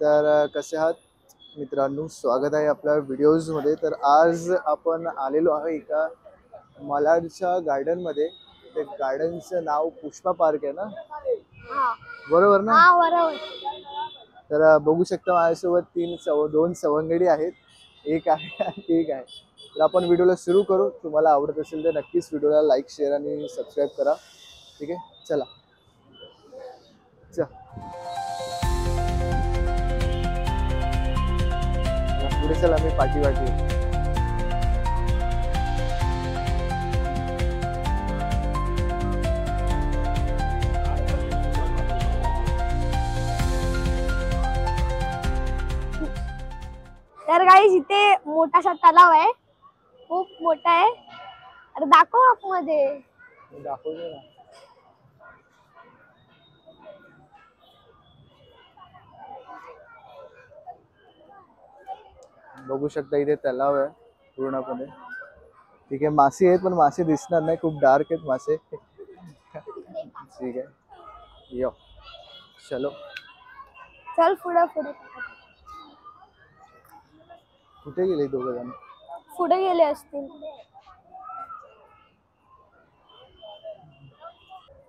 तर कसे आहात मित्रांनो, स्वागत आहे आपल्या व्हिडिओज मध्ये। तर आज आपण आलेलो आहे एका मालाडच्या गार्डन मध्ये। ते गार्डनचं नाव पुष्पा पार्क आहे ना? बरोबर ना? हां बरोबर। तर बघू शकता माझ्यासोबत दोन सवंगडी आहेत, एक आहे आणि एक आहे। तर आपण व्हिडिओला सुरू करू। तुम्हाला आवडत असेल तर नक्कीच व्हिडिओला लाईक, शेअर आणि सबस्क्राईब करा। ठीक आहे, चला पुढे चला, मी पाठी तर गाईस इथे मोठासा तलाव आहे, खूप मोठा आहे। अरे दाखव आतमध्ये। दाखवतो ना। बघू शकता इथे तलाव आहे पूर्णपणे। ठीक आहे, मासे आहेत पण मासे दिसणार नाही, खूप डार्क आहेत मासे। ठीक आहे, यो चलो चल पुढे पुढे। कुठे गेले दोघं जण? पुढे गेले असतील।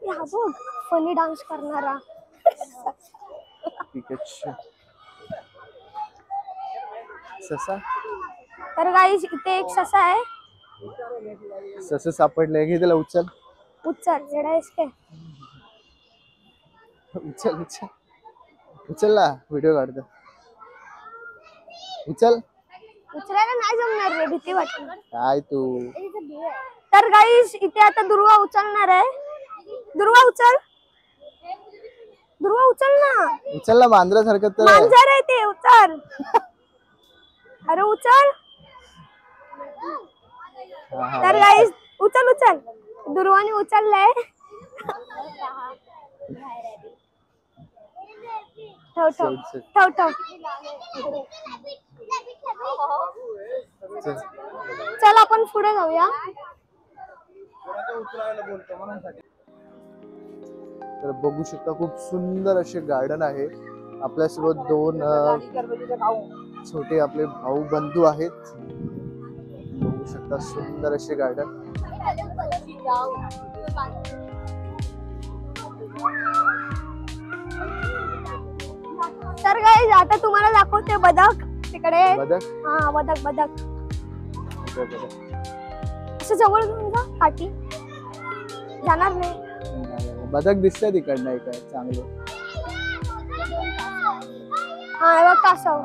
हा बघ, फनी डान्स करणारा। ठीक आहे, ससा। तर गाईस इथे एक ससा आहे। ससा सापडले, घे त्याला, उचल उचल येडायस काय? उचल उचल उचल ना, व्हिडिओ काढतो। उचल। उचलायला नाही जमणार रे, भीती वाटते काय तू। तर गाईस इथे आता दुर्वा उचलणार आहे। दुर्वा उचल, दुर्वा उचल ना। उचल ना, मांजरासारखं तर मांजर आहे ते, उचल। अरे उचल। तर गाईस उचल उचल, दुर्वाने उचललंय। ठेव ठेव ठेव ठेव। चल आपण पुढे जाऊया। तर बघू शकता खूप सुंदर असे गार्डन आहे। आपल्यासोबत दोन छोटे आपले भाऊ बंधू आहेत। बघू शकता सुंदर असे गार्डन। तर गाईस आता तुम्हाला दाखवते बदक तिकडे। बदक? हा बदक बदक। असं जवळ घेऊन जा, काठी जाणार नाही। बदक दिसतंय तिकडनं एक चांगलं। हा हे बघ कासव।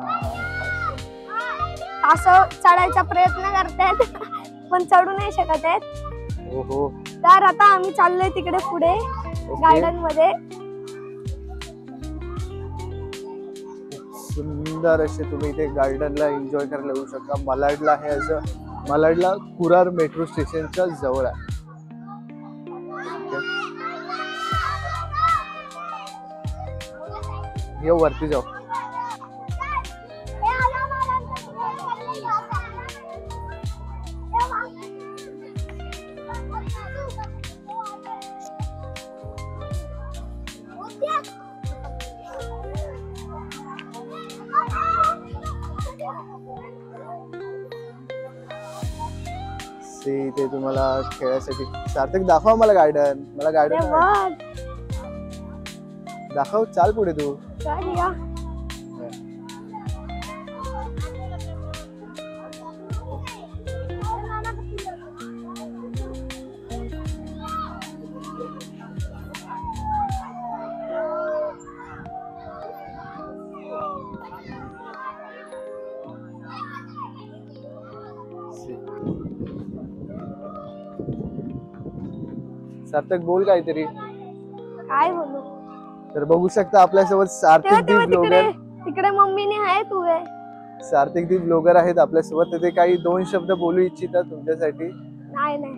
कासव चढायचा प्रयत्न करतायत पण चढू नाही शकत आहेत। ओहो। तर आता आम्ही चाललोय तिकडे पुढे गार्डन मध्ये। सुंदर असे तुम्ही इथे गार्डनला एन्जॉय करायला येऊ शकता। मालाडला आहे, असं मालाडला कुरार मेट्रो स्टेशनच्या जवळ आहे। ये वरती जाऊ। इथे तुम्हाला खेळासाठी सार्थक दाखवा मला गार्डन। मला गार्डन दाखव, चाल पुढे तू। सार्थक बोल काहीतरी। काय बोलू? तर बघू शकता आपल्यासोबत सार्थक दी ब्लॉगर। तिकडे मम्मीने आहे, तू आहे। सार्थक दी ब्लॉगर आहेत आपल्यासोबत। ते काही दोन शब्द बोलू इच्छितात तुमच्यासाठी? नाही नाही,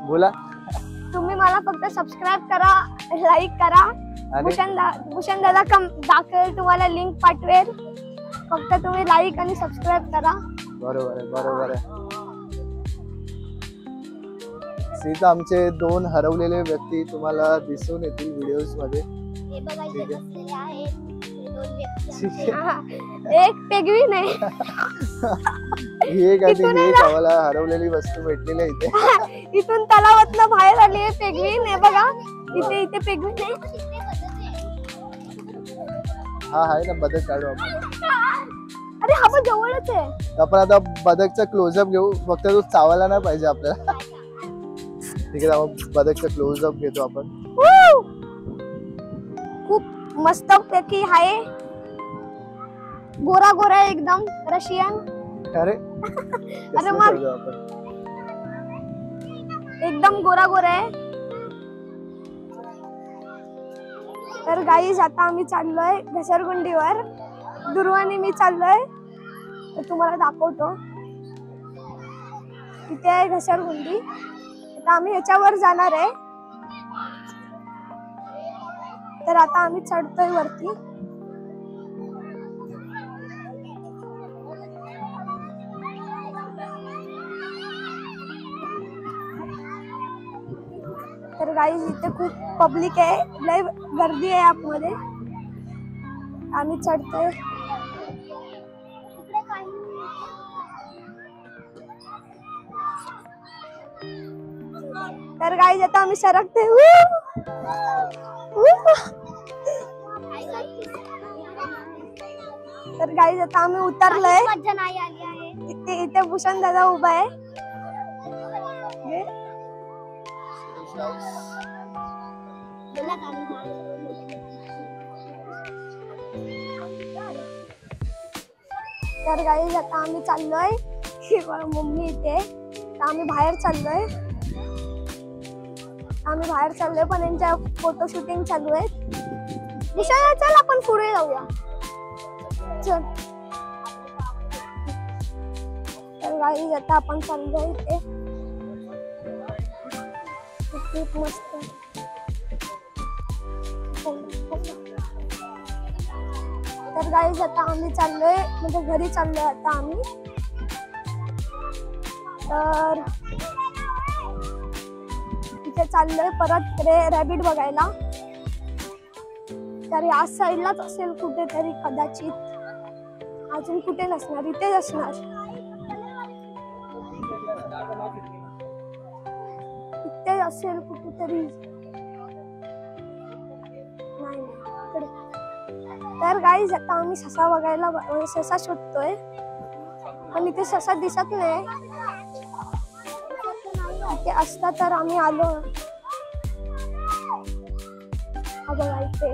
बोला। तुम्ही मला फक्त सबस्क्राइब करा, लाईक करा। भूषण दादा दाखवेल तुम्हाला, लिंक पाठवेल। फक्त तुम्ही लाईक आणि सबस्क्राइब करा। बरोबर आहे, बरोबर आहे। सीता आमचे दोन हरवलेले व्यक्ती तुम्हाला दिसून येतील व्हिडिओज मध्ये। एक पेंग्विन आहे. ही एक आम्हाला हरवलेली वस्तू भेटलेली आहे इथे. इथून तलावातनं बाहेर आली आहे पेंग्विन. हे बघा इथे पेंग्विन आहे. हा आहे ना बदक काढू आपण. अरे हा पण जवळच आहे. आपण आता बदकचा क्लोजअप घेऊ. फक्त तो चावायला नाही पाहिजे आपल्याला. ठीक आहे आपण बदकचा क्लोजअप घेतो आपण. खूप मस्त पैकी आहे. गोरा गोरा एकदम रशियन. अरे मग एकदम गोरा गोरा आहे. तर गाईज आता आम्ही चाललोय घसरगुंडीवर. दुर्वानी मी चाललोय तर तुम्हाला दाखवतो. तिथे आहे घसरगुंडी. आता आम्ही ह्याच्यावर जाणार आहे. तर आता आम्ही चढतोय वरती. तर गाईज इथे खूप पब्लिक आहे. लय गर्दी आहे आतमध्ये. आम्ही चढतोय. तर गाईज आता आम्ही सरकते. तर गाईज आता आम्ही उतरलोय. इथे भूषण दादा उभा आहे. तर गाईज आता आम्ही चाललोय. मम्मी इथे. आम्ही बाहेर चाललोय. पण यांच्या फोटो शूटिंग चालू आहे. चल आपण पुढे जाऊया. चल. तर गाईज आता आपण चाललोय इथे. खूप मस्त. तर गाईज आता आम्ही चाललोय म्हणजे घरी चाललोय आता आम्ही. तर इथे चाललोय परत रॅबिट बघायला. तर या साईडलाच असेल कुठेतरी कदाचित. अजून कुठे नसणार. इथेच असणार. इथे असेल कुठेतरी. नाही. तर गाईज आता आम्ही ससा बघायला ससा शोधतोय. पण इथे ससा दिसत नाही. इथे असता तर आम्ही आलो. हा बघा इथे.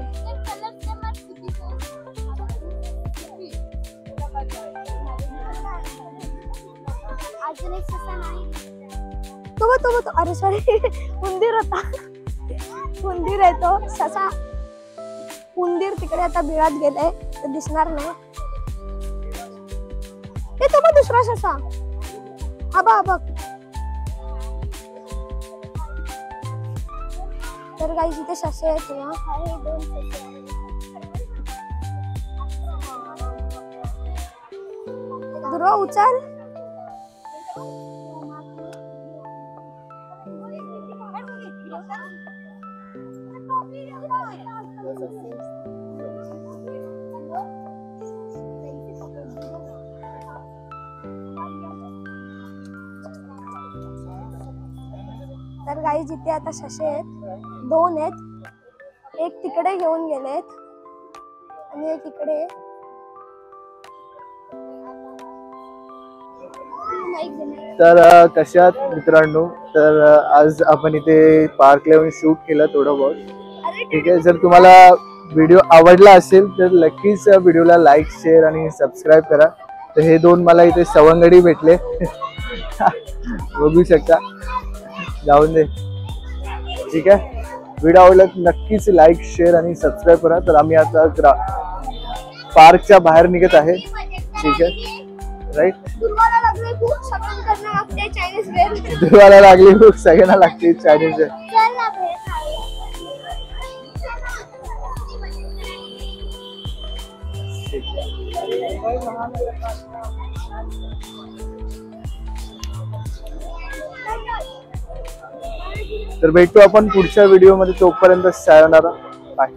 अजून एक ससा नाही. तो अरे सॉरी उंदीर होता. उंदीर आहे तो. ससा उंदीर तिकडे आता बिळात गेलाय तर दिसणार नाही. तो पण दुसरा ससा. हा बघ. तर गाईज इथे ससे आहेत ना. दुर्वा उचल. तर गाईज इथे आता ससे आहेत. 2 आहेत. एक तिकडे घेऊन गेलेत आणि एक इकडे. तर कशात मित्रांनो. तर आज आपण इथे पार्कला येऊन शूट केलं थोडं बहुत. ठीक आहे. जर तुम्हाला व्हिडिओ आवडला असेल तर नक्कीच व्हिडिओला लाईक शेअर आणि सबस्क्राईब करा. तर हे 2 मला इथे सवंगडी भेटले. बघू शकता. जाऊन दे. ठीक आहे. व्हिडिओ आवडला नक्कीच लाईक शेअर आणि सबस्क्राईब करा. तर आम्ही आता पार्कच्या बाहेर निघत आहे. ठीक आहे. राईट. दुर्वाला लागली भूक सगळ्यांना लागते चायनीज वेअर. दुर्वाला लागली भूक सगळ्यांना लागते चायनीज वेअर. चल ना भेळ खाऊया. तर भेटू आपण पुढच्या व्हिडिओ मध्ये. तोपर्यंत सायोनारा. बाय.